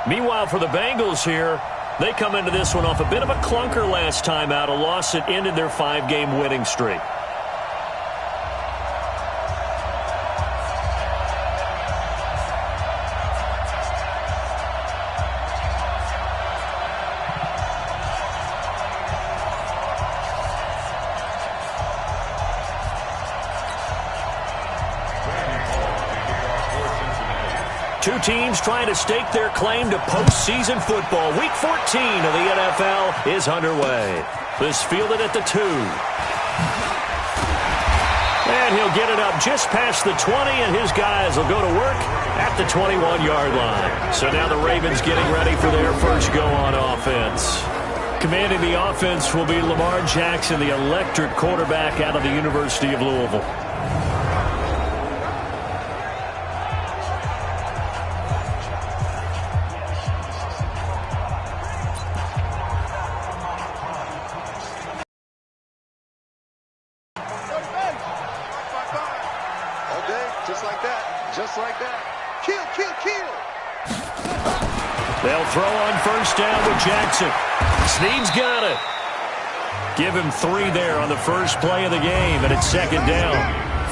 Meanwhile, for the Bengals here, they come into this one off a bit of a clunker last time out, a loss that ended their 5-game winning streak. Two teams trying to stake their claim to postseason football. Week 14 of the NFL is underway. This fielded at the 2. And he'll get it up just past the 20, and his guys will go to work at the 21-yard line. So now the Ravens getting ready for their first go on offense. Commanding the offense will be Lamar Jackson, the electric quarterback out of the University of Louisville. Just like that. Kill, kill, kill. They'll throw on first down with Jackson. Snead's got it. Give him 3 there on the first play of the game, and it's second down.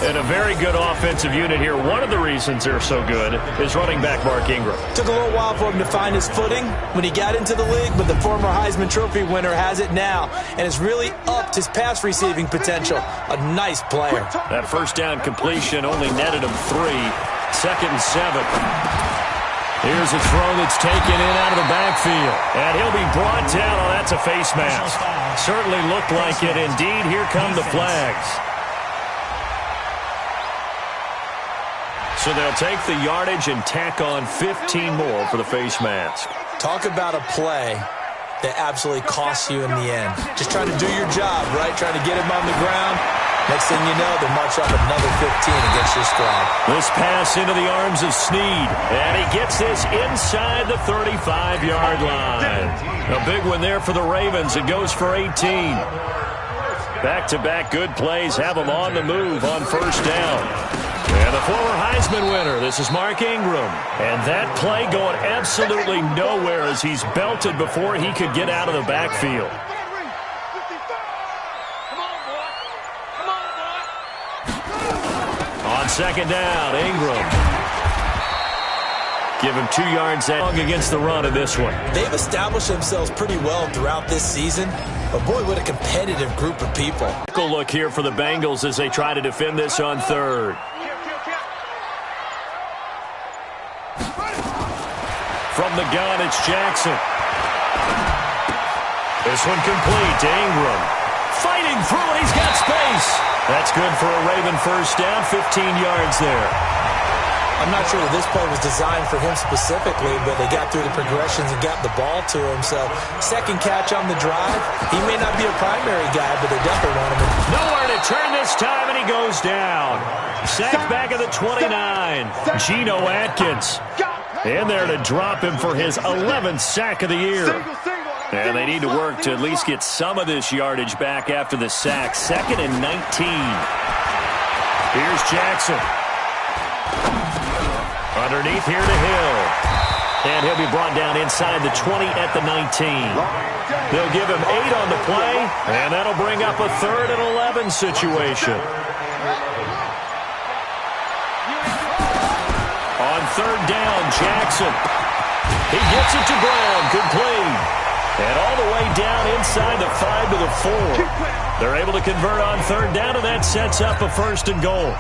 And a very good offensive unit here. One of the reasons they're so good is running back Mark Ingram. Took a little while for him to find his footing when he got into the league, but the former Heisman Trophy winner has it now, and has really upped his pass receiving potential. A nice player. That first down completion only netted him 3. Second and 7. Here's a throw that's taken in out of the backfield. And he'll be brought down. Oh, that's a face mask. Certainly looked like it. Indeed, here come the flags. So they'll take the yardage and tack on 15 more for the face mask. Talk about a play that absolutely costs you in the end. Just trying to do your job, right? Trying to get him on the ground. Next thing you know, they march off another 15 against your squad. This pass into the arms of Snead. And he gets this inside the 35-yard line. A big one there for the Ravens. It goes for 18. Back-to-back good plays have them on the move on first down. And the former Heisman winner, this is Mark Ingram. And that play going absolutely nowhere as he's belted before he could get out of the backfield. On second down, Ingram. Give him 2 yards against the run in this one. They've established themselves pretty well throughout this season. But boy, what a competitive group of people. Look here for the Bengals as they try to defend this on third. From the gun, it's Jackson. This one complete to Ingram. Fighting through it, he's got space. That's good for a Raven first down, 15 yards there. I'm not sure that this play was designed for him specifically, but they got through the progressions and got the ball to him. So, second catch on the drive. He may not be a primary guy, but they definitely want him. Nowhere to turn this time, and he goes down. Sacked back at the 29. Geno Atkins in there to drop him for his 11th sack of the year. And they need to work to at least get some of this yardage back after the sack. 2nd and 19. Here's Jackson. Underneath here to Hill. And he'll be brought down inside the 20 at the 19. They'll give him 8 on the play, and that'll bring up a 3rd and 11 situation. On third down, Jackson. He gets it to Brown. Complete. And all the way down inside the 5 to the 4. They're able to convert on third down, and that sets up a 1st and goal.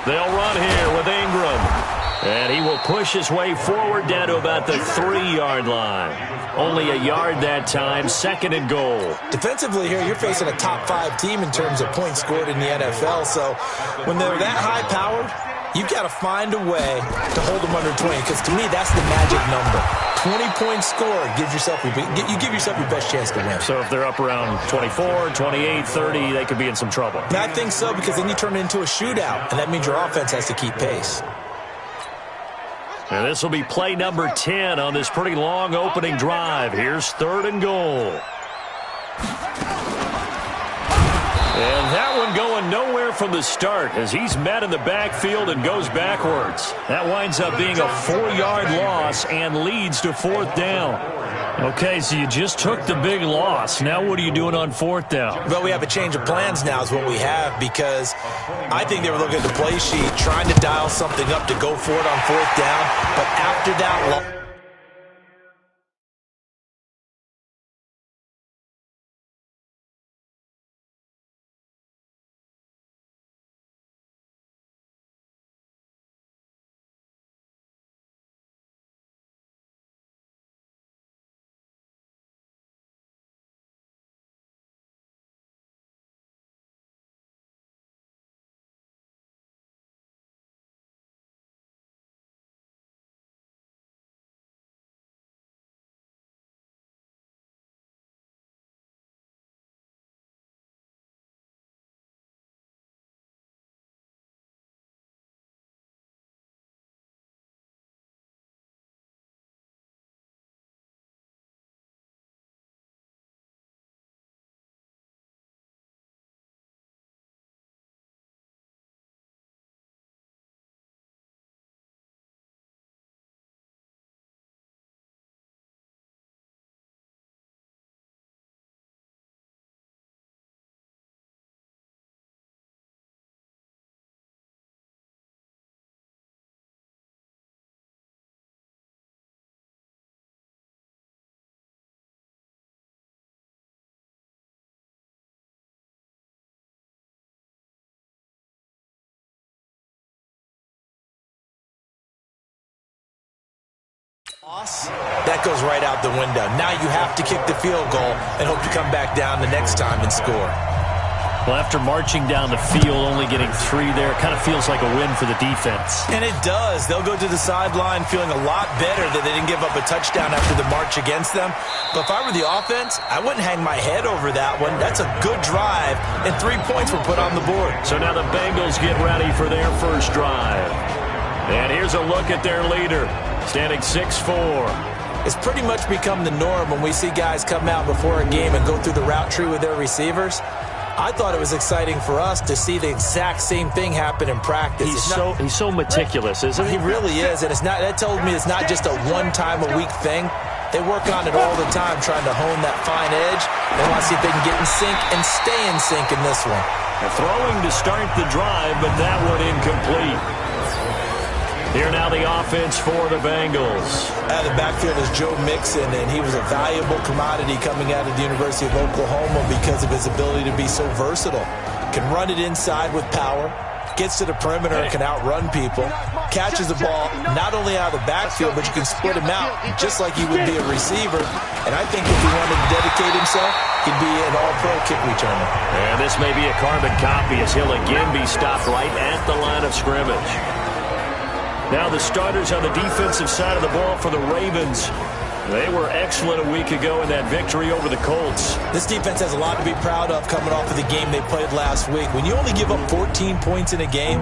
They'll run here with Ingram. And he will push his way forward down to about the 3-yard line. Only a yard that time, 2nd and goal. Defensively here, you're facing a top-5 team in terms of points scored in the NFL. So when they're that high-powered, you've got to find a way to hold them under 20. Because to me, that's the magic number. 20 points scored gives yourself you give yourself your best chance to win. So if they're up around 24, 28, 30, they could be in some trouble. And I think so, because then you turn it into a shootout, and that means your offense has to keep pace. And this will be play number 10 on this pretty long opening drive. Here's 3rd and goal. And That one going nowhere from the start as he's met in the backfield and goes backwards. That winds up being a 4-yard loss and leads to 4th down. Okay, so you just took the big loss. Now what are you doing on 4th down? Well, we have a change of plans now is what we have, because I think they were looking at the play sheet, trying to dial something up to go for it on 4th down. But after that loss, that goes right out the window. Now you have to kick the field goal and hope to come back down the next time and score. Well, after marching down the field, only getting 3 there, it kind of feels like a win for the defense. And it does. They'll go to the sideline feeling a lot better that they didn't give up a touchdown after the march against them. But if I were the offense, I wouldn't hang my head over that one. That's a good drive, and 3 points were put on the board. So now the Bengals get ready for their first drive. And here's a look at their leader, standing 6'4". It's pretty much become the norm when we see guys come out before a game and go through the route tree with their receivers. I thought it was exciting for us to see the exact same thing happen in practice. He's so meticulous, isn't he? He really is, and that tells me it's not just a one-time-a-week thing. They work on it all the time, trying to hone that fine edge. They want to see if they can get in sync and stay in sync in this one. They're throwing to start the drive, but that one incomplete. Here now the offense for the Bengals. The backfield is Joe Mixon, and he was a valuable commodity coming out of the University of Oklahoma because of his ability to be so versatile. Can run it inside with power, gets to the perimeter and can outrun people, catches the ball not only out of the backfield, but you can split him out just like he would be a receiver. And I think if he wanted to dedicate himself, he'd be an all-pro kick returner. And this may be a carbon copy as he'll again be stopped right at the line of scrimmage. Now the starters on the defensive side of the ball for the Ravens. They were excellent a week ago in that victory over the Colts. This defense has a lot to be proud of coming off of the game they played last week. When you only give up 14 points in a game,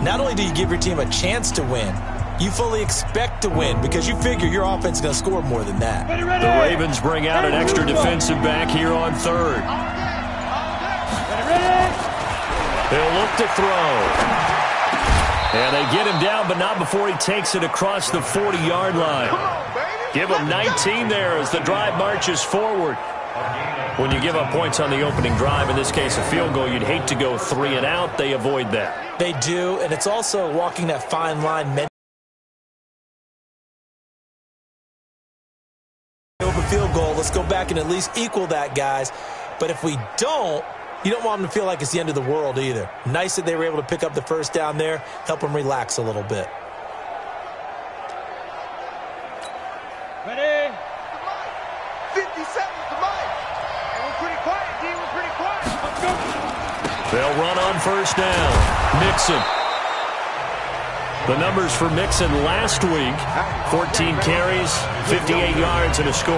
not only do you give your team a chance to win, you fully expect to win because you figure your offense is going to score more than that. The Ravens bring out an extra defensive back here on third. They'll look to throw. And they get him down, but not before he takes it across the 40-yard line. Give him 19 there as the drive marches forward. When you give up points on the opening drive, in this case a field goal, you'd hate to go 3 and out. They avoid that. They do, and it's also walking that fine line. Open field goal, let's go back and at least equal that, guys. But if we don't, you don't want them to feel like it's the end of the world either. Nice that they were able to pick up the first down there, help them relax a little bit. Ready? 50 seconds to Mike. And we're pretty quiet, D. We're pretty quiet. Let's go. They'll run on first down. Mixon. The numbers for Mixon last week, 14 carries, 58 yards, and a score.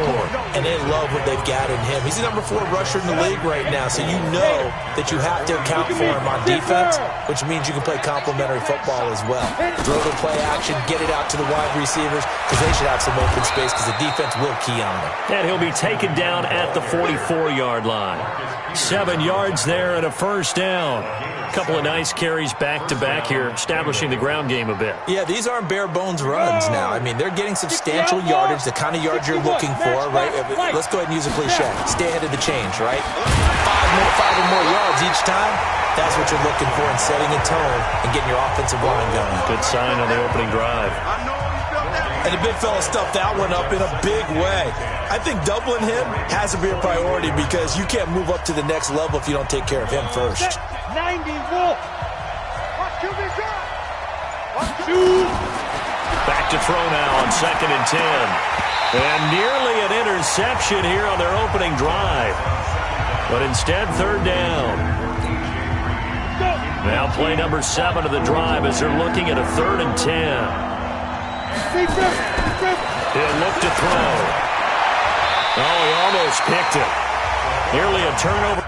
And they love what they've got in him. He's the number 4 rusher in the league right now, so you know that you have to account for him on defense, which means you can play complementary football as well. Throw to play action, get it out to the wide receivers, because they should have some open space because the defense will key on them. And he'll be taken down at the 44-yard line. 7 yards there and a first down. Couple of nice carries back-to-back here, establishing the ground game a bit. Yeah, these aren't bare-bones runs now. I mean, they're getting substantial yardage, the kind of yards you're looking for, right? Let's go ahead and use a cliche. Stay ahead of the change, right? 5 or more yards each time. That's what you're looking for in setting a tone and getting your offensive line going. Good sign on the opening drive. And the big fella stuffed that one up in a big way. I think doubling him has to be a priority because you can't move up to the next level if you don't take care of him first. 90 Wolf. Back to throw now on 2nd and 10. And nearly an interception here on their opening drive. But instead, 3rd down. Now play number 7 of the drive as they're looking at a 3rd and 10. He'll look to throw. Oh, he almost picked it. Nearly a turnover.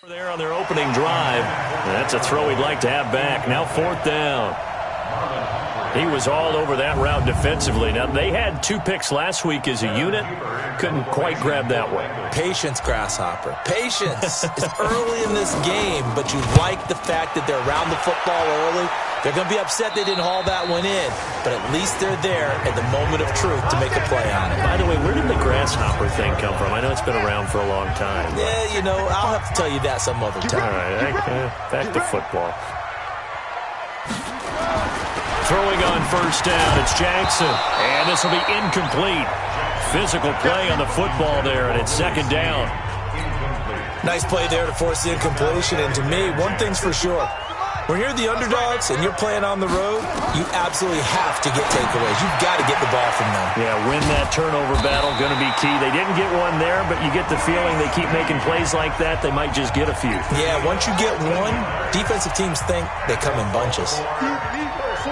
There on their opening drive. That's a throw he'd like to have back. Now 4th down. He was all over that route defensively. Now, they had 2 picks last week as a unit. Couldn't quite grab that one. Patience, Grasshopper. Patience. It's early in this game, but you like the fact that they're around the football early. They're going to be upset they didn't haul that one in, but at least they're there at the moment of truth to make a play on it. By the way, where did the Grasshopper thing come from? I know it's been around for a long time. Yeah, you know, I'll have to tell you that some other time. All right, back to football. Throwing on 1st down, it's Jackson. And this will be incomplete. Physical play on the football there, and it's 2nd down. Nice play there to force the incompletion. And to me, one thing's for sure. When you're the underdogs and you're playing on the road, you absolutely have to get takeaways. You've got to get the ball from them. Yeah, win that turnover battle, going to be key. They didn't get one there, but you get the feeling they keep making plays like that, they might just get a few. Yeah, once you get one, defensive teams think they come in bunches.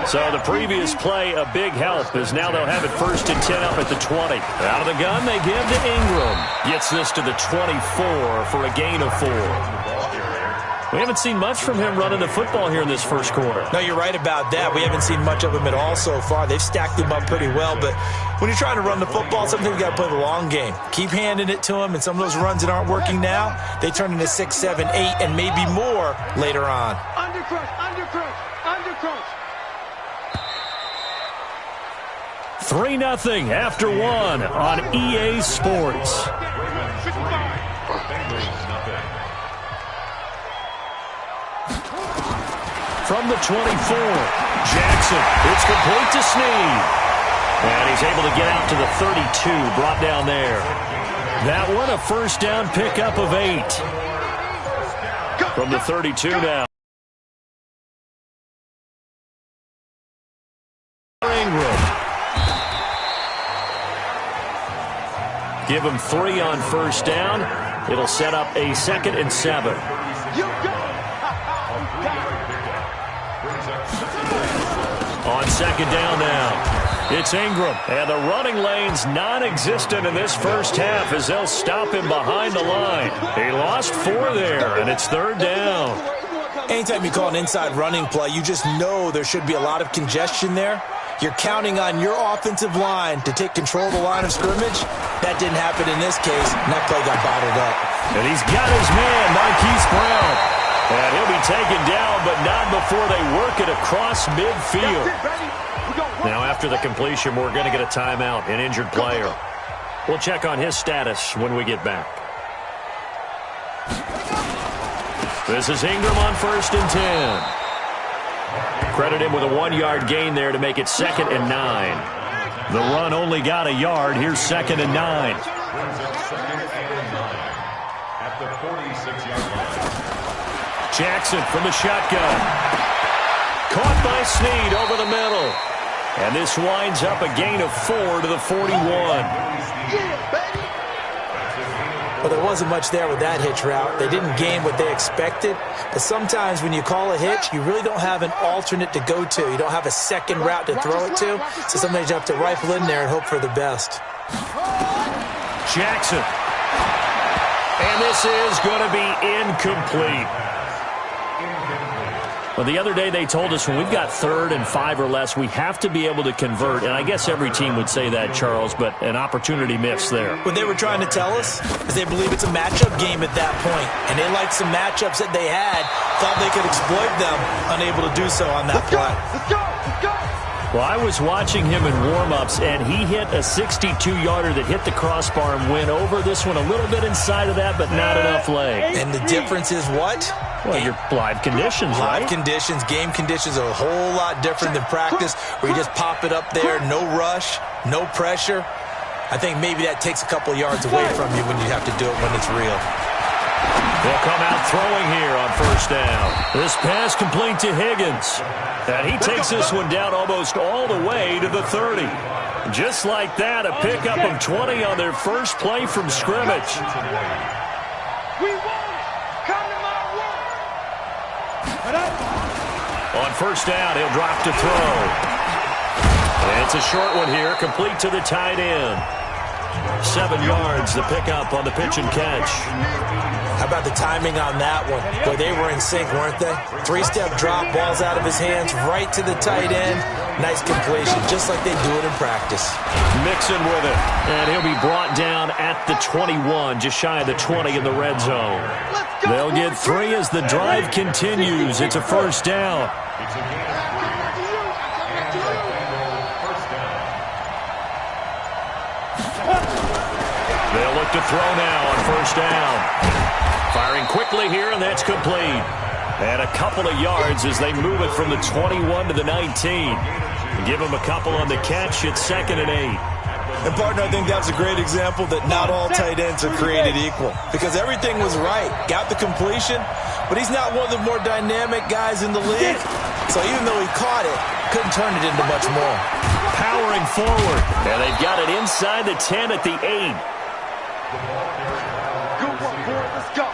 So the previous play, a big help, as now they'll have it 1st and 10 up at the 20. Out of the gun, they give to Ingram. Gets this to the 24 for a gain of 4. We haven't seen much from him running the football here in this first quarter. No, you're right about that. We haven't seen much of him at all so far. They've stacked him up pretty well, but when you're trying to run the football, sometimes you got to play the long game. Keep handing it to him, and some of those runs that aren't working now, they turn into 6, 7, 8, and maybe more later on. Undercrush, undercrush, undercrush. 3-0 after 1 on EA Sports. From the 24, Jackson, it's complete to Snead. And he's able to get out to the 32, brought down there. That one, a first down pickup of 8. From the 32 now. Ingram. Give him 3 on first down. It'll set up a 2nd and 7. On 2nd down now, it's Ingram. And the running lane's non-existent in this first half as they'll stop him behind the line. He lost 4 there, and it's 3rd down. Anytime you call an inside running play, you just know there should be a lot of congestion there. You're counting on your offensive line to take control of the line of scrimmage. That didn't happen in this case, and that play got bottled up. And he's got his man, Marquise Brown. And he'll be taken down, but not before they work it across midfield. Now, after the completion, we're going to get a timeout, an injured player. We'll check on his status when we get back. This is Ingram on 1st and 10. Credit him with a 1-yard gain there to make it 2nd and 9. The run only got a yard. Here's 2nd and 9. At the 46-yard line. Jackson from the shotgun. Caught by Snead over the middle. And this winds up a gain of 4 to the 41. Well, there wasn't much there with that hitch route. They didn't gain what they expected. But sometimes when you call a hitch, you really don't have an alternate to go to. You don't have a second route to throw it to. So sometimes you have to rifle in there and hope for the best. Jackson. And this is going to be incomplete. Well, the other day they told us when we've got 3rd and 5 or less, we have to be able to convert. And I guess every team would say that, Charles, but an opportunity missed there. What they were trying to tell us is they believe it's a matchup game at that point. And they liked some matchups that they had, thought they could exploit them, unable to do so on that play. Let's go, let's go. Well, I was watching him in warm-ups, and he hit a 62-yarder that hit the crossbar and went over. This one a little bit inside of that, but not enough leg. And the difference is what? Well, your live conditions, right? Live conditions, game conditions are a whole lot different than practice, where you just pop it up there, no rush, no pressure. I think maybe that takes a couple yards away from you when you have to do it when it's real. They'll come out throwing here on 1st down. This pass complete to Higgins. And he takes this one down almost all the way to the 30. Just like that, a pickup of 20 on their first play from scrimmage. We won it. Come to my work. On 1st down, he'll drop to throw. And it's a short one here, complete to the tight end. 7 yards, the pickup on the pitch and catch. How about the timing on that one? Boy, they were in sync, weren't they? 3-step drop, balls out of his hands, right to the tight end. Nice completion, just like they do it in practice. Mixon with it, and he'll be brought down at the 21, just shy of the 20 in the red zone. They'll get 3 as the drive continues. It's a 1st down. They'll look to throw now on 1st down. Firing quickly here, and that's complete. And a couple of yards as they move it from the 21 to the 19. Give him a couple on the catch. It's 2nd and 8. And, partner, I think that's a great example that not all tight ends are created equal because everything was right. Got the completion, but he's not one of the more dynamic guys in the league. So even though he caught it, couldn't turn it into much more. Powering forward, and they've got it inside the 10 at the 8. Good one, boy. Let's go.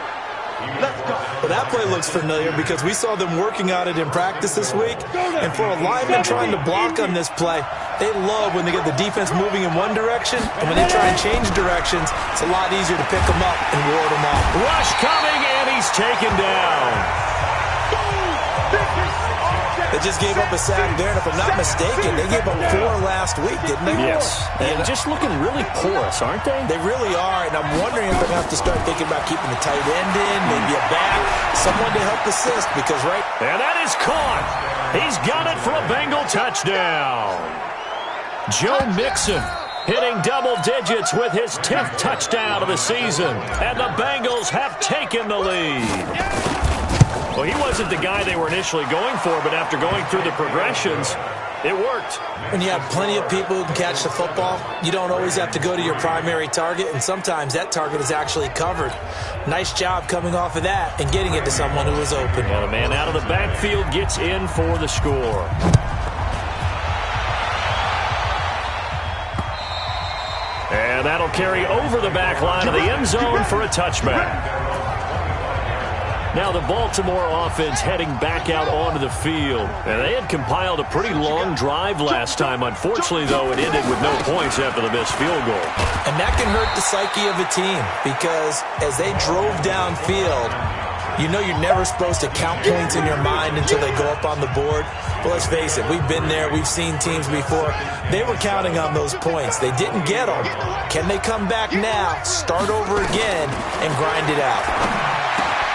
Let's go. Well, that play looks familiar because we saw them working on it in practice this week. And for a lineman trying to block on this play, they love when they get the defense moving in one direction, and when they try and change directions, it's a lot easier to pick them up and ward them off. Rush coming, and he's taken down. They just gave up a sack there, and if I'm not mistaken, they gave up 4 last week, didn't they? Yes, and just looking really porous, aren't they? They really are, and I'm wondering if they're going to have to start thinking about keeping the tight end in, maybe a back, someone to help assist, because And that is caught. He's got it for a Bengal touchdown. Joe Mixon hitting double digits with his 10th touchdown of the season, and the Bengals have taken the lead. Well, he wasn't the guy they were initially going for, but after going through the progressions, it worked. When you have plenty of people who can catch the football, you don't always have to go to your primary target, and sometimes that target is actually covered. Nice job coming off of that and getting it to someone who was open. Well, the man out of the backfield gets in for the score. And that'll carry over the back line of the end zone for a touchback. Now the Baltimore offense heading back out onto the field. And they had compiled a pretty long drive last time. Unfortunately, though, it ended with no points after the missed field goal. And that can hurt the psyche of a team because as they drove downfield, you know you're never supposed to count points in your mind until they go up on the board. But let's face it, we've been there. We've seen teams before. They were counting on those points. They didn't get them. Can they come back now, start over again, and grind it out?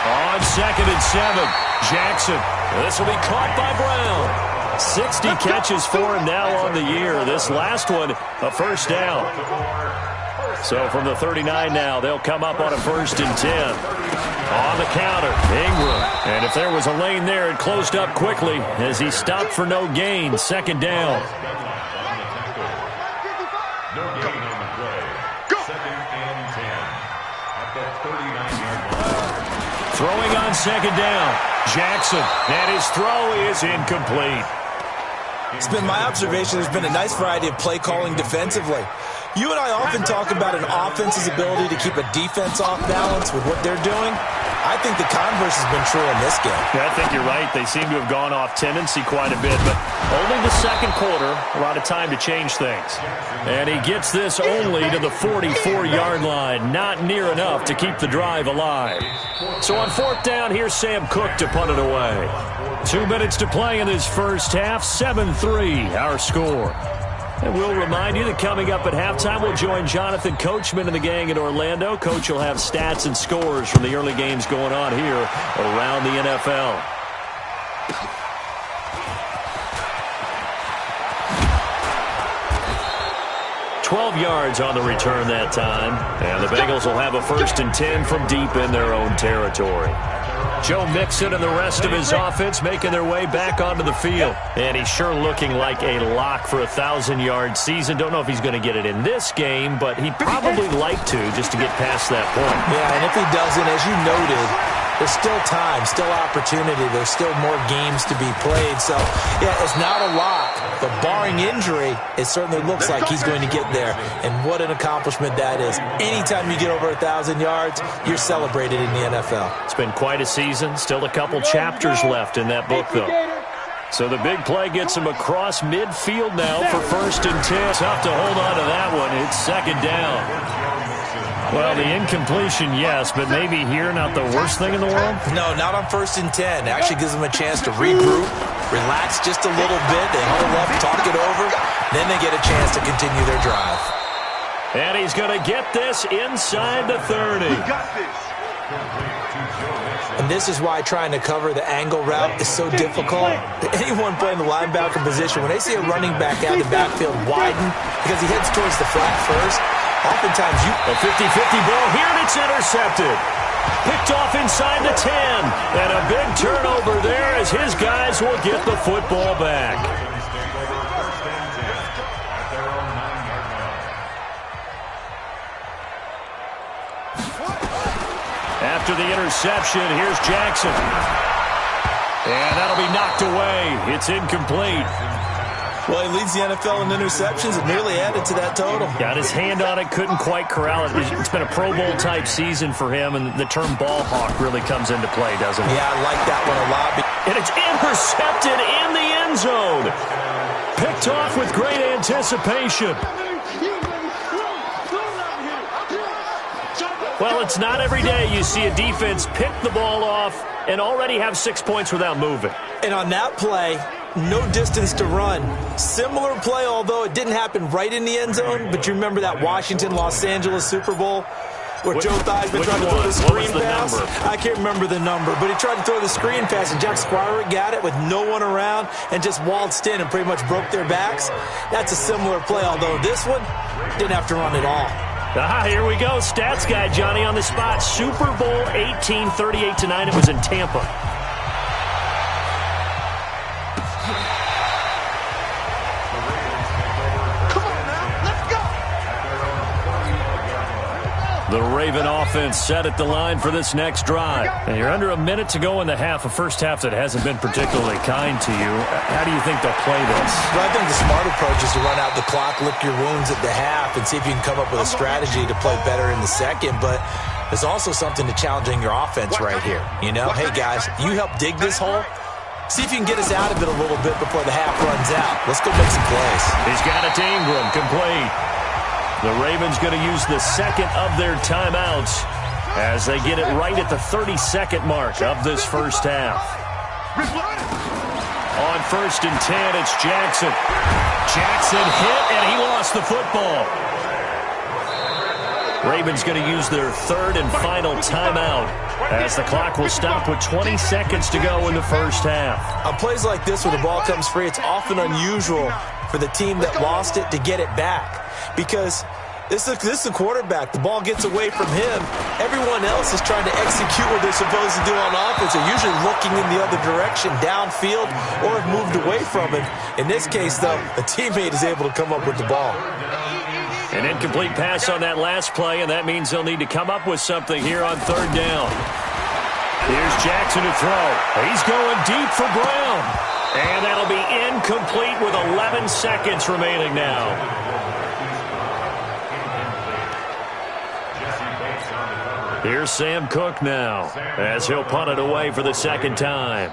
On 2nd and 7, Jackson. This will be caught by Brown. 60 catches for him now on the year. This last one, a first down. So from the 39 now, they'll come up on a 1st and 10. On the counter, Ingram. And if there was a lane there, it closed up quickly as he stopped for no gain. 2nd down. No gain on the play. 2nd and 10 at the 39-yard line. Throwing on 2nd down, Jackson. And his throw is incomplete. It's been my observation there's been a nice variety of play calling defensively. You and I often talk about an offense's ability to keep a defense off balance with what they're doing. I think the converse has been true in this game. Yeah, I think you're right. They seem to have gone off tendency quite a bit, but only the 2nd quarter, a lot of time to change things. And he gets this only to the 44-yard line, not near enough to keep the drive alive. So on 4th down, here's Sam Cook to punt it away. 2 minutes to play in this first half, 7-3 our score. And we'll remind you that coming up at halftime, we'll join Jonathan Coachman and the gang in Orlando. Coach will have stats and scores from the early games going on here around the NFL. $12 yards on the return that time. And the Bengals will have a 1st and 10 from deep in their own territory. Joe Mixon and the rest of his offense making their way back onto the field. And he's sure looking like a lock for a 1,000-yard season. Don't know if he's going to get it in this game, but he'd probably like to just to get past that point. Yeah, and if he doesn't, as you noted, there's still time, still opportunity. There's still more games to be played. So, yeah, it's not a lock. But barring injury, it certainly looks like he's going to get there. And what an accomplishment that is. Anytime you get over 1,000 yards, you're celebrated in the NFL. It's been quite a season. Still a couple chapters left in that book, though. So the big play gets him across midfield now for 1st and 10. Tough to hold on to that one. It's 2nd down. Well, the incompletion, yes, but maybe here not the worst thing in the world? No, not on 1st and 10. It actually gives them a chance to regroup, relax just a little bit. They hold up, talk it over. Then they get a chance to continue their drive. And he's going to get this inside the 30. We got this. And this is why trying to cover the angle route is so difficult. Anyone playing the linebacker position, when they see a running back out the backfield widen because he heads towards the flat first, oftentimes a 50-50 ball here, and it's intercepted. Picked off inside the 10. And a big turnover there as his guys will get the football back. after the interception. Here's Jackson. And that'll be knocked away. It's incomplete. Well, he leads the NFL in interceptions and nearly added to that total. Got his hand on it, couldn't quite corral it. It's been a Pro Bowl-type season for him, and the term ball hawk really comes into play, doesn't it? Yeah, I like that one a lot. And it's intercepted in the end zone. Picked off with great anticipation. Well, it's not every day you see a defense pick the ball off and already have 6 points without moving. And on that play, no distance to run. Similar play, although it didn't happen right in the end zone, but you remember that Washington-Los Angeles Super Bowl where Joe Theismann tried to throw the screen pass? I can't remember the number, but he tried to throw the screen pass, and Jack Squire got it with no one around and just waltzed in and pretty much broke their backs. That's a similar play, although this one didn't have to run at all. Here we go. Stats guy Johnny on the spot. Super Bowl 18, 38-9. It was in Tampa. The Raven offense set at the line for this next drive. And you're under a minute to go in the half, a first half that hasn't been particularly kind to you. How do you think they'll play this? Well, I think the smart approach is to run out the clock, lick your wounds at the half, and see if you can come up with a strategy to play better in the second. But there's also something to challenging your offense right here. You know, hey, guys, you help dig this hole. See if you can get us out of it a little bit before the half runs out. Let's go make some plays. He's got it to Ingram, complete. The Ravens going to use the second of their timeouts as they get it right at the 32nd mark of this first half. On 1st and 10, it's Jackson. Jackson hit, and he lost the football. Ravens going to use their third and final timeout as the clock will stop with 20 seconds to go in the first half. On plays like this where the ball comes free, it's often unusual for the team that lost it to get it back. Because this is the quarterback. The ball gets away from him. Everyone else is trying to execute what they're supposed to do on offense. They're usually looking in the other direction, downfield, or have moved away from it. In this case, though, a teammate is able to come up with the ball. An incomplete pass on that last play, and that means they'll need to come up with something here on third down. Here's Jackson to throw. He's going deep for Brown. And that'll be incomplete with 11 seconds remaining now. Here's Sam Cook now as he'll punt it away for the second time.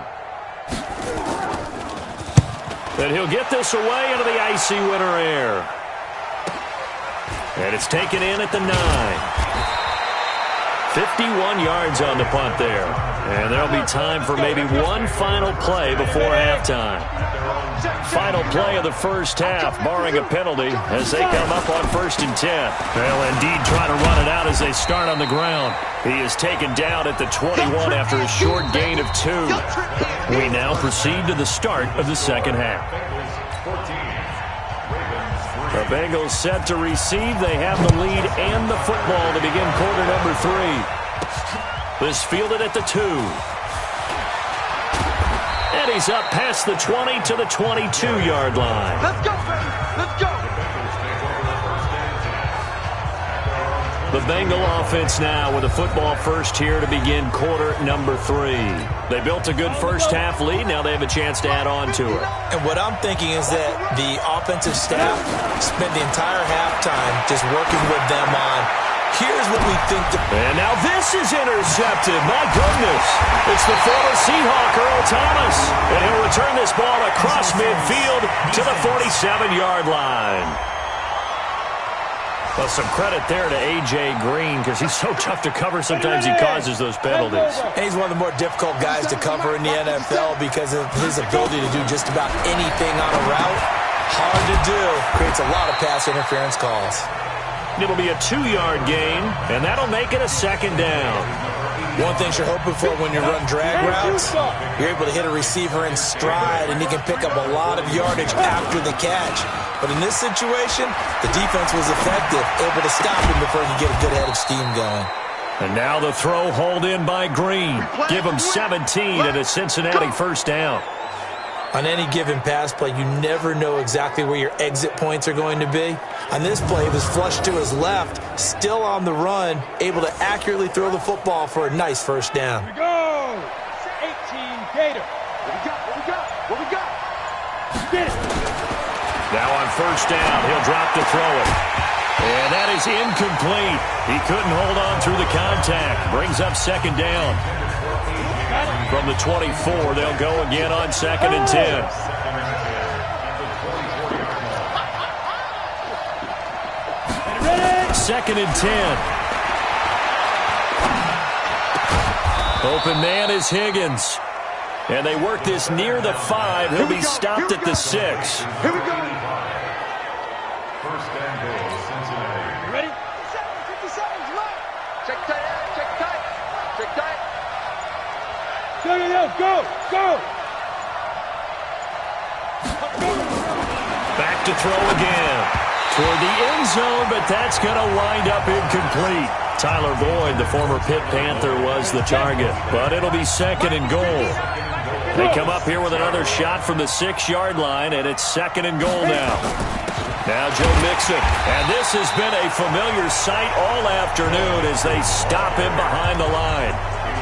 And he'll get this away into the icy winter air. And it's taken in at the 9. 51 yards on the punt there. And there'll be time for maybe one final play before halftime. Final play of the first half, barring a penalty, as they come up on 1st and 10. They'll indeed try to run it out as they start on the ground. He is taken down at the 21 after a short gain of 2. We now proceed to the start of the second half. The Bengals set to receive. They have the lead and the football to begin quarter number 3. This fielded at the 2. And he's up past the 20 to the 22-yard line. Let's go, baby. Let's go. The Bengal offense now with a football first here to begin quarter number 3. They built a good first half lead. Now they have a chance to add on to it. And what I'm thinking is that the offensive staff spent the entire halftime just working with them on, here's what we think. And now this is intercepted. My goodness. It's the former Seahawk, Earl Thomas. And he'll return this ball across midfield to the 47-yard line. Well, some credit there to A.J. Green because he's so tough to cover. Sometimes he causes those penalties. And he's one of the more difficult guys to cover in the NFL because of his ability to do just about anything on a route. Hard to do. Creates a lot of pass interference calls. It'll be a 2-yard gain, and that'll make it a second down. One thing you're hoping for when you run drag routes, you're able to hit a receiver in stride, and he can pick up a lot of yardage after the catch. But in this situation, the defense was effective, able to stop him before he could get a good head of steam going. And now the throw hauled in by Green. Give him 17 and a Cincinnati first down. On any given pass play, you never know exactly where your exit points are going to be. On this play, it was flushed to his left, still on the run, able to accurately throw the football for a nice first down. Here we go. 18 Gator. What we got? Get it. Now on first down, he'll drop to throw it. And that is incomplete. He couldn't hold on through the contact. Brings up second down. From the 24, they'll go again on 2nd and 10. Second and 10. Open man is Higgins. And they work this near the 5. He'll be stopped at the 6. Here we go. First and goal, Cincinnati. Ready? 57's left. Check tight. Go. Back to throw again. Toward the end zone, but that's going to wind up incomplete. Tyler Boyd, the former Pitt Panther, was the target. But it'll be 2nd and goal. They come up here with another shot from the 6-yard line, and it's 2nd and goal now. Now Joe Mixon. And this has been a familiar sight all afternoon as they stop him behind the line.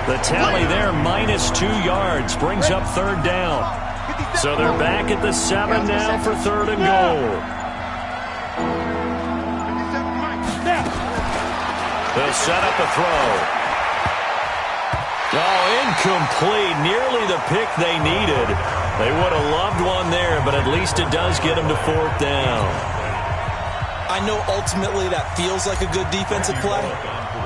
The tally there, -2 yards, brings up 3rd down. So they're back at the 7 now for 3rd and goal. They'll set up a throw. Oh, incomplete. Nearly the pick they needed. They would have loved one there, but at least it does get them to 4th down. I know ultimately that feels like a good defensive play,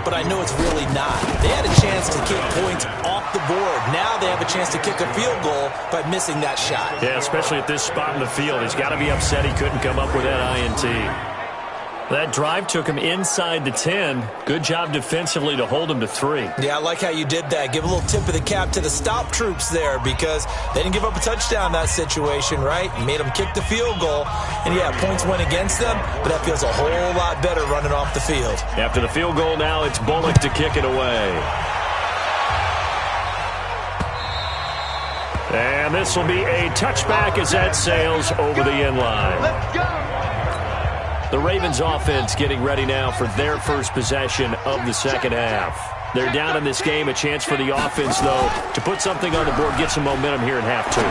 but I know it's really not. They had a chance to kick points off the board. Now they have a chance to kick a field goal by missing that shot. Yeah, especially at this spot in the field. He's got to be upset he couldn't come up with that INT. That drive took him inside the 10. Good job defensively to hold him to 3. Yeah, I like how you did that. Give a little tip of the cap to the stop troops there because they didn't give up a touchdown in that situation, right? Made them kick the field goal. And, yeah, points went against them, but that feels a whole lot better running off the field. After the field goal now, it's Bullock to kick it away. And this will be a touchback as that sails over the end line. Let's go. The Ravens offense getting ready now for their first possession of the second half. They're down in this game. A chance for the offense, though, to put something on the board, get some momentum here in half 2.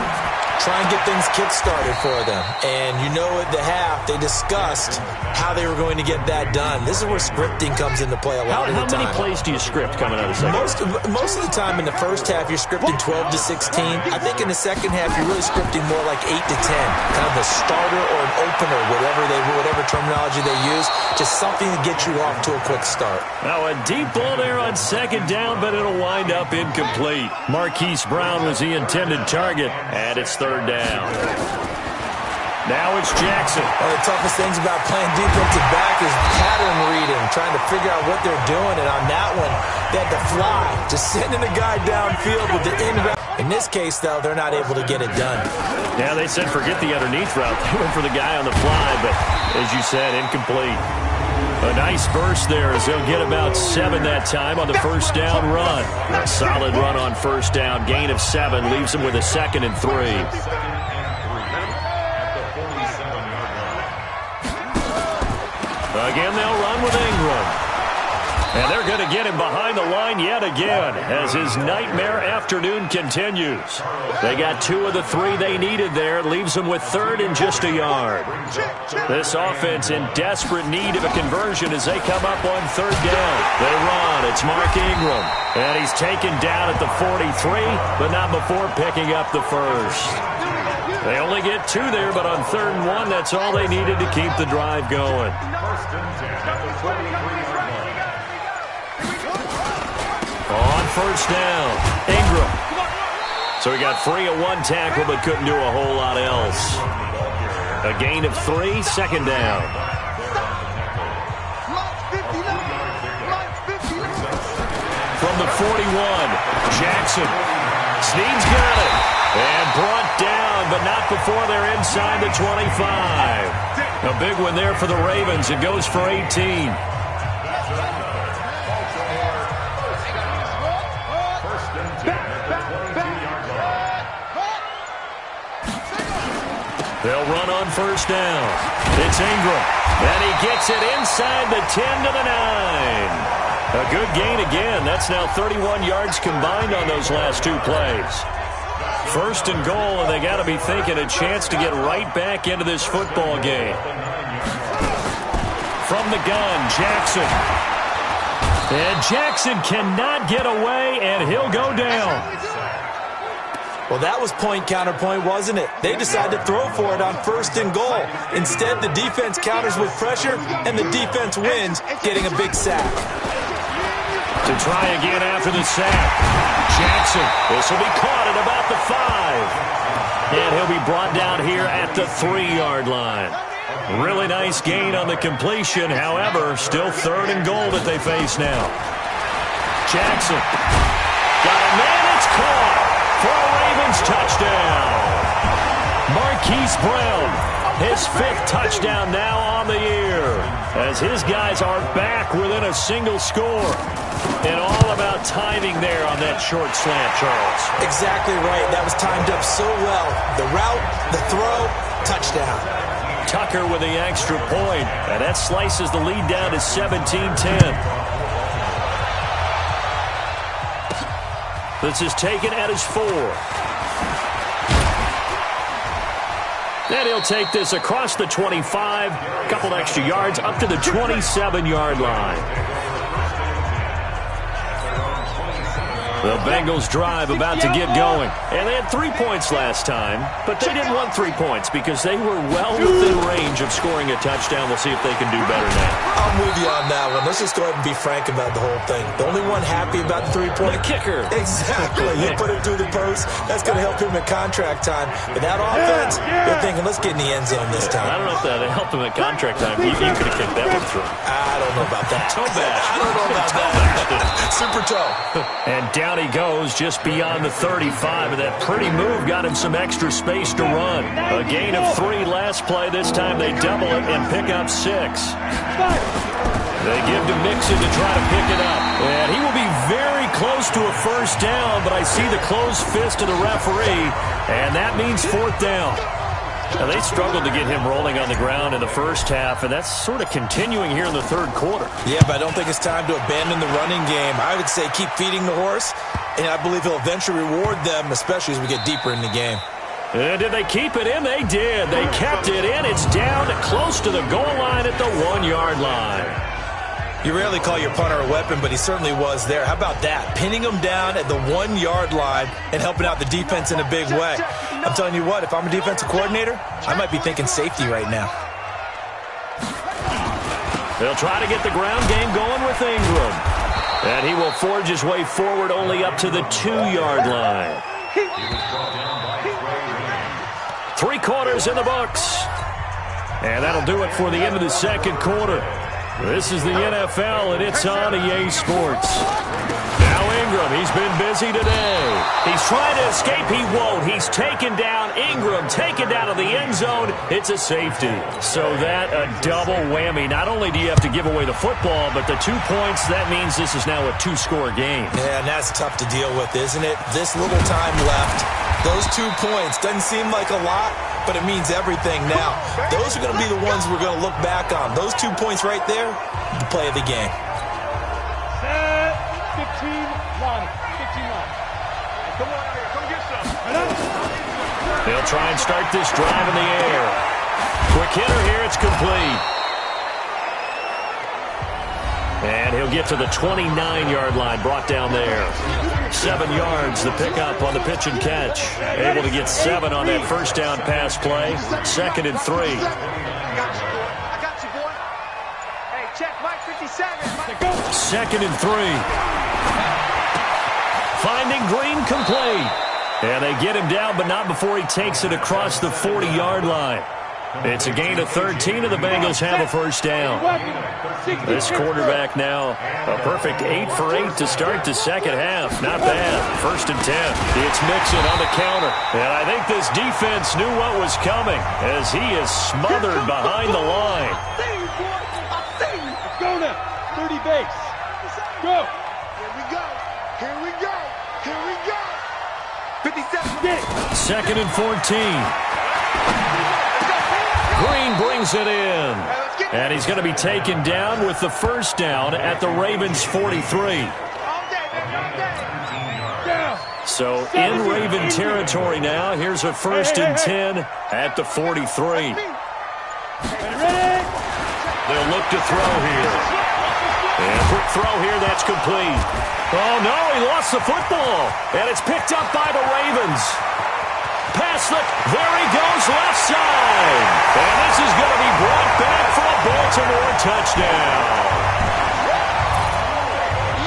Try and get things kick-started for them. And you know at the half, they discussed how they were going to get that done. This is where scripting comes into play a lot of the time. How many plays do you script coming out of the second half? Most of the time in the first half, you're scripting 12 to 16. I think in the second half, you're really scripting more like 8 to 10. Kind of a starter or an opener, whatever terminology they use. Just something to get you off to a quick start. Now a deep ball there on 2nd down, but it'll wind up incomplete. Marquise Brown was the intended target, and it's 3rd down. Now it's Jackson. One of the toughest things about playing defensive back is pattern reading, trying to figure out what they're doing. And on that one, they had to fly, just sending a guy downfield with the in route. In this case, though, they're not able to get it done. Yeah, they said forget the underneath route. They went for the guy on the fly, but as you said, incomplete. A nice burst there as they'll get about 7 that time on the first down run. A solid run on first down. Gain of 7 leaves them with a 2nd and 3. Again, they'll run with Ingram. And they're going to get him behind the line yet again as his nightmare afternoon continues. They got 2 of the 3 they needed there. Leaves them with 3rd and just a yard. This offense in desperate need of a conversion as they come up on 3rd down. They run. It's Mark Ingram. And he's taken down at the 43, but not before picking up the first. They only get 2 there, but on 3rd and 1, that's all they needed to keep the drive going. On first down, Ingram. So he got free of 1 tackle, but couldn't do a whole lot else. A gain of 3, 2nd down. From the 41, Jackson. Snead's got it. And brought down, but not before they're inside the 25. A big one there for the Ravens. It goes for 18. They'll run on first down. It's Ingram. And he gets it inside the 10 to the 9. A good gain again. That's now 31 yards combined on those last two plays. First and goal, and they got to be thinking a chance to get right back into this football game. From the gun, Jackson. And Jackson cannot get away, and he'll go down. Well, that was point-counterpoint, wasn't it? They decided to throw for it on first and goal. Instead, the defense counters with pressure, and the defense wins, getting a big sack. To try again after the sack. Jackson, this will be caught at about the 5. And he'll be brought down here at the 3-yard line. Really nice gain on the completion. However, still third and goal that they face now. Jackson. Got a man, it's caught for a Ravens touchdown. Marquise Brown, his 5th touchdown now on the year, as his guys are back within a single score. And all about timing there on that short slant, Charles. Exactly right. That was timed up so well. The route, the throw, touchdown. Tucker with the extra point, and that slices the lead down to 17-10. This is taken at his 4. And he'll take this across the 25, a couple extra yards up to the 27-yard line. The Bengals drive about to get going. And they had 3 points last time, but they didn't want 3 points because they were well within range of scoring a touchdown. We'll see if they can do better now. I'm with you on that one. Let's just go ahead and be frank about the whole thing. The only one happy about the 3-point... The kicker. Exactly. You put it through the post. That's going to help him at contract time. But that offense, they're thinking, let's get in the end zone this time. I don't know if that helped him at contract time. You could have kicked that one through. I don't know about that. Toe bash. I don't know about that. Super toe. And down he goes just beyond the 35, and that pretty move got him some extra space to run. A gain of 3 last play. This time they double it and pick up 6. They give to Mixon to try to pick it up. And he will be very close to a first down, but I see the closed fist of the referee, and that means 4th down. Now, they struggled to get him rolling on the ground in the first half, and that's sort of continuing here in the third quarter. Yeah, but I don't think it's time to abandon the running game. I would say keep feeding the horse, and I believe he'll eventually reward them, especially as we get deeper in the game. And did they keep it in? They did. They kept it in. It's down close to the goal line at the 1-yard line. You rarely call your punter a weapon, but he certainly was there. How about that? Pinning him down at the 1-yard line and helping out the defense in a big way. I'm telling you what, if I'm a defensive coordinator, I might be thinking safety right now. They'll try to get the ground game going with Ingram. And he will forge his way forward only up to the 2-yard line. 3 quarters in the books. And that'll do it for the end of the second quarter. This is the NFL, and it's on EA Sports. Now Ingram, he's been busy today. He's trying to escape. He won't. He's taken down. Ingram taken down to the end zone. It's a safety. So that a double whammy. Not only do you have to give away the football, but the 2 points, that means this is now a 2-score game. Yeah, and that's tough to deal with, isn't it? This little time left. Those 2 points doesn't seem like a lot, but it means everything now. Those are going to be the ones we're going to look back on. Those 2 points right there, the play of the game. 15-9. 15-9. Come on out here. Come get some. They'll try and start this drive in the air. Quick hitter here. It's complete. And he'll get to the 29-yard line, brought down there. 7 yards, the pickup on the pitch and catch. Able to get 7 on that first down pass play. 2nd and 3. I got you, boy. Hey, check Mike 57. 2nd and 3. Finding Green complete. And they get him down, but not before he takes it across the 40-yard line. It's a gain of 13, and the Bengals have a first down. This quarterback now, a perfect 8 for 8 to start the second half. Not bad. 1st and 10. It's Mixon on the counter. And I think this defense knew what was coming as he is smothered behind the line. Go now. 30 base. Go. Here we go. Here we go. Here we go. 57. 2nd and 14. Green brings it in. And he's going to be taken down with the first down at the Ravens' 43. So in Raven territory now. Here's a 1st and 10 at the 43. They'll look to throw here. And quick throw here, that's complete. Oh, no, he lost the football. And it's picked up by the Ravens. Pass look, there he goes, left side. And this is going to be brought back for a Baltimore touchdown.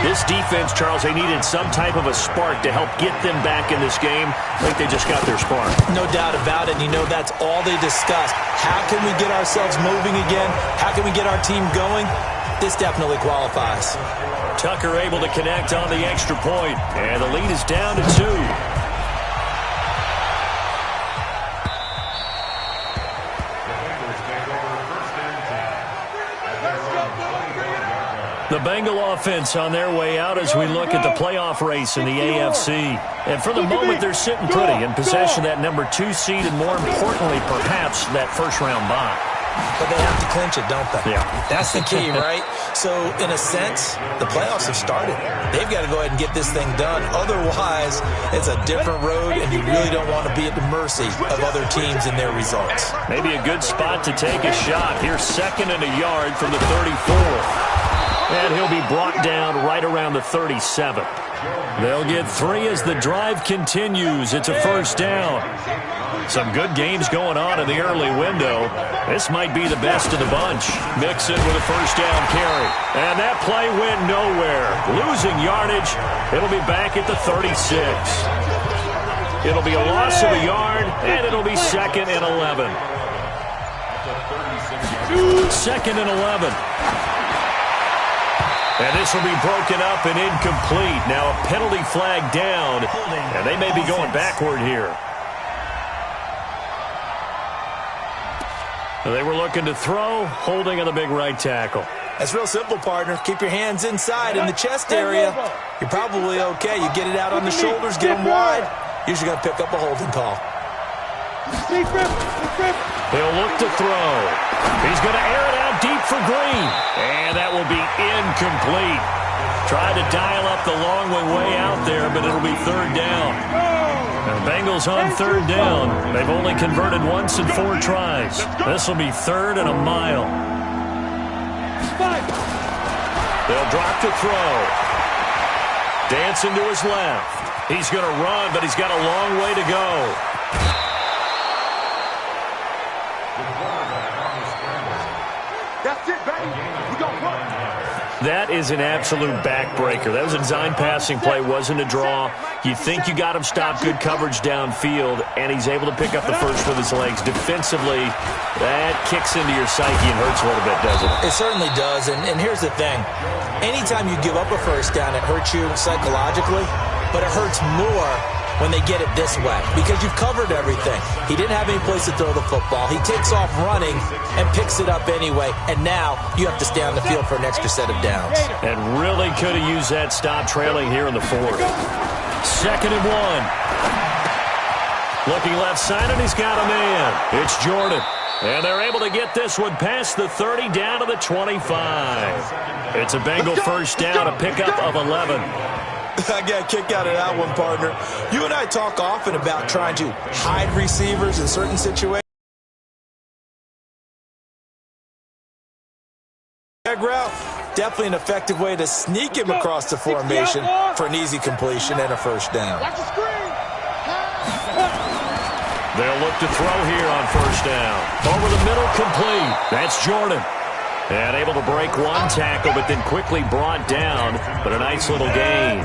This defense, Charles, they needed some type of a spark to help get them back in this game. I think they just got their spark. No doubt about it. You know, that's all they discussed. How can we get ourselves moving again? How can we get our team going? This definitely qualifies. Tucker able to connect on the extra point, and the lead is down to 2. The Bengal offense on their way out as we look at the playoff race in the AFC. And for the moment, they're sitting pretty in possession of that number 2 seed and, more importantly, perhaps that first-round bye. But they have to clinch it, don't they? Yeah. That's the key, right? So, in a sense, the playoffs have started. They've got to go ahead and get this thing done. Otherwise, it's a different road, and you really don't want to be at the mercy of other teams and their results. Maybe a good spot to take a shot. Here's 2nd and a yard from the 34. And he'll be brought down right around the 37. They'll get 3 as the drive continues. It's a first down. Some good games going on in the early window. This might be the best of the bunch. Mixon with a first down carry. And that play went nowhere. Losing yardage. It'll be back at the 36. It'll be a loss of a yard, and it'll be 2nd and 11. 2nd and 11. And this will be broken up and incomplete. Now a penalty flag down, and they may be going backward here. They were looking to throw, holding on the big right tackle. That's real simple, partner. Keep your hands inside in the chest area. You're probably okay. You get it out on the shoulders, get them wide. Usually going to pick up a holding call. He'll look to throw. He's going to air it out deep for Green. And that will be incomplete. Tried to dial up the long way out there, but it'll be 3rd down. And the Bengals on 3rd down. They've only converted once in 4 tries. This will be 3rd and a mile. They'll drop to throw. Dancing to his left. He's going to run, but he's got a long way to go. That's it, baby. We gon' run. That is an absolute backbreaker. That was a design passing play, wasn't a draw. You think you got him stopped, good coverage downfield, and he's able to pick up the first with his legs. Defensively, that kicks into your psyche and hurts a little bit, doesn't it? It certainly does, and here's the thing. Anytime you give up a first down, it hurts you psychologically, but it hurts more when they get it this way because you've covered everything. He didn't have any place to throw the football. He takes off running and picks it up anyway, and now you have to stay on the field for an extra set of downs. And really could have used that stop trailing here in the 4th. 2nd and 1. Looking left side, and he's got a man. It's Jordan. And they're able to get this one past the 30 down to the 25. It's a Bengal first down, a pickup of 11. I got a kick out of that one, partner. You and I talk often about trying to hide receivers in certain situations. Route, definitely an effective way to sneak him across the formation for an easy completion and a first down. They'll look to throw here on first down. Over the middle, complete. That's Jordan. And able to break one tackle, but then quickly brought down. But a nice little gain.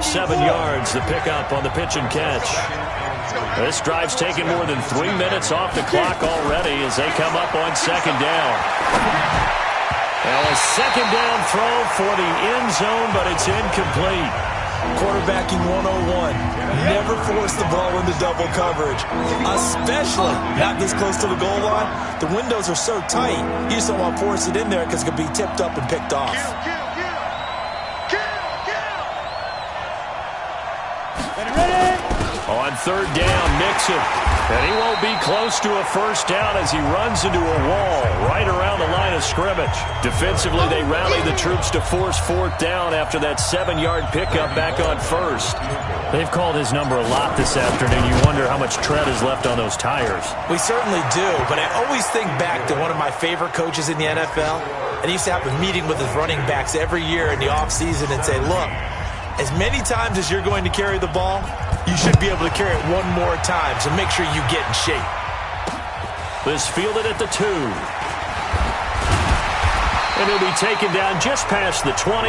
7 yards, the pickup on the pitch and catch. This drive's taken more than 3 minutes off the clock already as they come up on 2nd down. Now a 2nd down throw for the end zone, but it's incomplete. Quarterbacking 101. Never force the ball into double coverage, especially not this close to the goal line. The windows are so tight, you just don't want to force it in there because it could be tipped up and picked off. On third down, Mixon. And he won't be close to a first down as he runs into a wall right around the line of scrimmage. Defensively, they rally the troops to force fourth down after that 7-yard pickup back on first. They've called his number a lot this afternoon. You wonder how much tread is left on those tires. We certainly do, but I always think back to one of my favorite coaches in the NFL. And he used to have a meeting with his running backs every year in the offseason and say, look, as many times as you're going to carry the ball, you should be able to carry it one more time, so make sure you get in shape. This fielded at the 2. And he'll be taken down just past the 20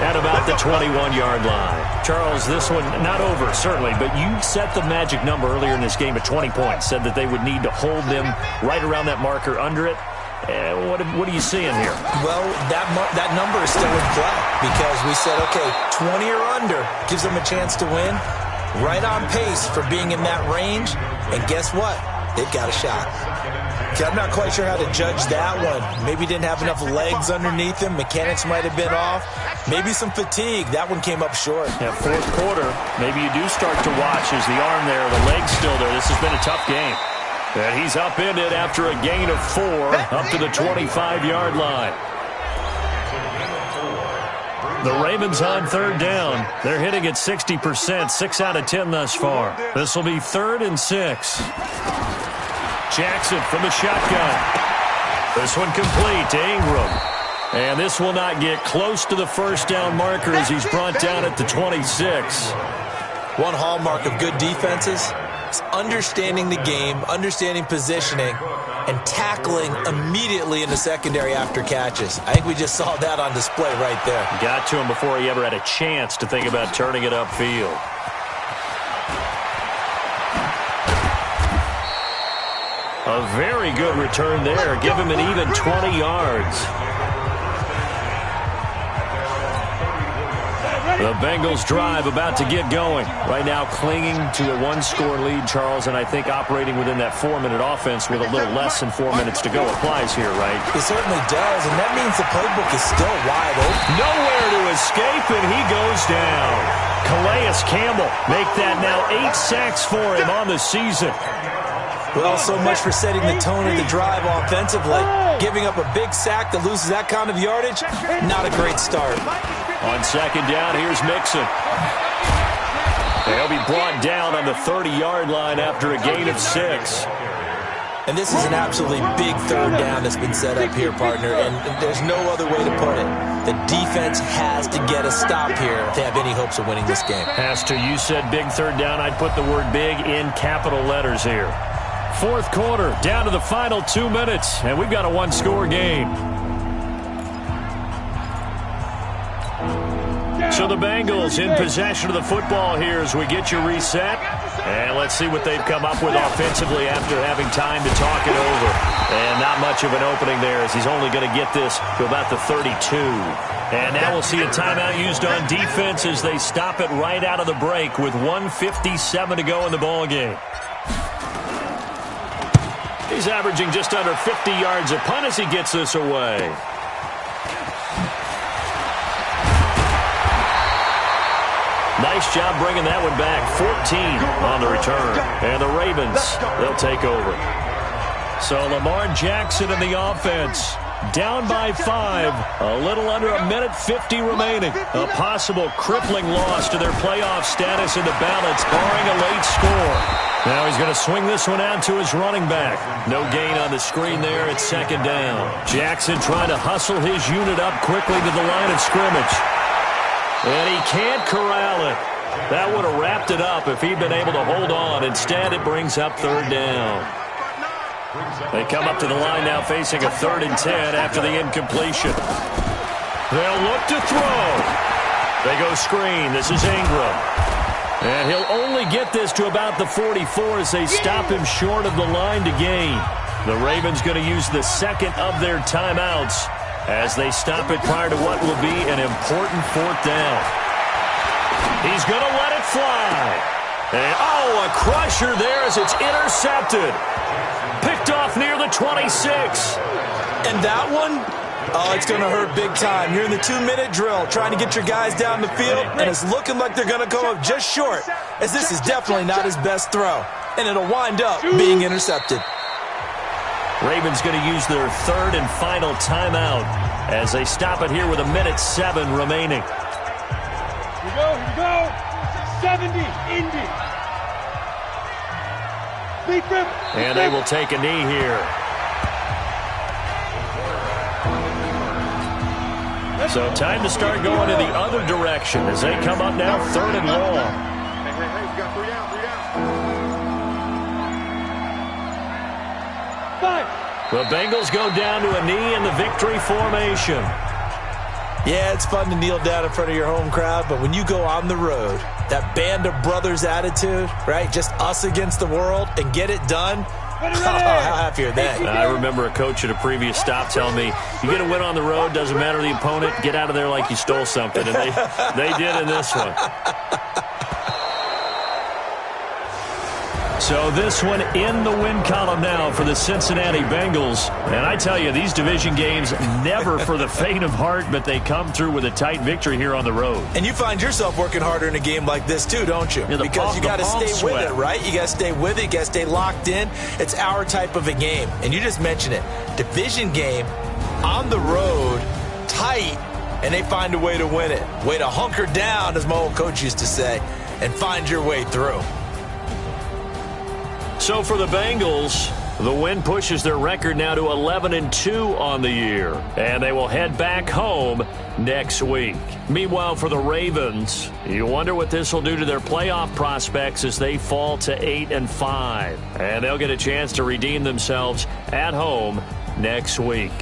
at about the 21-yard line. Charles, this one not over, certainly, but you set the magic number earlier in this game at 20 points, said that they would need to hold them right around that marker under it. What are you seeing here? Well, that number is still in play because we said, okay, 20 or under gives them a chance to win. Right on pace for being in that range. And guess what? They've got a shot. Okay, I'm not quite sure how to judge that one. Maybe didn't have enough legs underneath him. Mechanics might have been off. Maybe some fatigue. That one came up short. Yeah, fourth quarter, maybe you do start to watch as the arm there, the leg's still there. This has been a tough game. And he's upended after a gain of 4 up to the 25-yard line. The Ravens on third down. They're hitting at 60%, 6 out of 10 thus far. This will be 3rd and 6. Jackson from the shotgun. This one complete to Ingram. And this will not get close to the first down marker as he's brought down at the 26. One hallmark of good defenses is understanding the game, understanding positioning, and tackling immediately in the secondary after catches. I think we just saw that on display right there. Got to him before he ever had a chance to think about turning it upfield. A very good return there. Give him an even 20 yards. The Bengals drive about to get going. Right now clinging to a 1-score lead, Charles, and I think operating within that 4-minute offense with a little less than 4 minutes to go applies here, right? It certainly does, and that means the playbook is still wide open. Nowhere to escape, and he goes down. Calais Campbell make that now 8 sacks for him on the season. Well, so much for setting the tone of the drive offensively. Giving up a big sack that loses that kind of yardage, not a great start. On second down, here's Mixon. They'll be brought down on the 30-yard line after a gain of 6. And this is an absolutely big third down that's been set up here, partner, and there's no other way to put it. The defense has to get a stop here to have any hopes of winning this game. Has to. You said big third down. I'd put the word big in capital letters here. Fourth quarter, down to the final 2 minutes, and we've got a 1-score game. So the Bengals in possession of the football here as we get you reset. And let's see what they've come up with offensively after having time to talk it over. And not much of an opening there as he's only going to get this to about the 32. And now we'll see a timeout used on defense as they stop it right out of the break with 1:57 to go in the ballgame. He's averaging just under 50 yards a punt as he gets this away. Nice job bringing that one back. 14 on the return. And the Ravens, they'll take over. So Lamar Jackson in the offense. Down by 5. A little under a minute 50 remaining. A possible crippling loss to their playoff status in the balance, barring a late score. Now he's going to swing this one out to his running back. No gain on the screen there at second down. Jackson trying to hustle his unit up quickly to the line of scrimmage. And he can't corral it. That would have wrapped it up if he'd been able to hold on. Instead, it brings up third down. They come up to the line now facing a 3rd and 10 after the incompletion. They'll look to throw. They go screen. This is Ingram. And he'll only get this to about the 44 as they stop him short of the line to gain. The Ravens going to use the second of their timeouts as they stop it prior to what will be an important 4th down. He's going to let it fly. And, oh, a crusher there as it's intercepted. Picked off near the 26. And that one Oh, it's going to hurt big time. You're in the 2-minute drill trying to get your guys down the field, and it's looking like they're going to come up just short, as this is definitely not his best throw, and it'll wind up being intercepted. Ravens going to use their third and final timeout as they stop it here with 1:07 remaining. Here we go. 70, Indy. And they will take a knee here. So time to start going in the other direction as they come up now 3rd and long. Hey, you got 3 down. 5. The Bengals go down to a knee in the victory formation. Yeah, it's fun to kneel down in front of your home crowd, but when you go on the road, that band of brothers attitude, right? Just us against the world and get it done. Oh, how happy are they? I remember a coach at a previous stop telling me, you get a win on the road, doesn't matter the opponent, get out of there like you stole something. And they did in this one. So this one in the win column now for the Cincinnati Bengals. And I tell you, these division games never for the faint of heart, but they come through with a tight victory here on the road. And you find yourself working harder in a game like this too, don't you? Yeah, because you got to stay with it, right? You got to stay with it. You got to stay locked in. It's our type of a game. And you just mentioned it. Division game, on the road, tight, and they find a way to win it. Way to hunker down, as my old coach used to say, and find your way through. So for the Bengals, the win pushes their record now to 11-2 on the year. And they will head back home next week. Meanwhile, for the Ravens, you wonder what this will do to their playoff prospects as they fall to 8-5. And they'll get a chance to redeem themselves at home next week.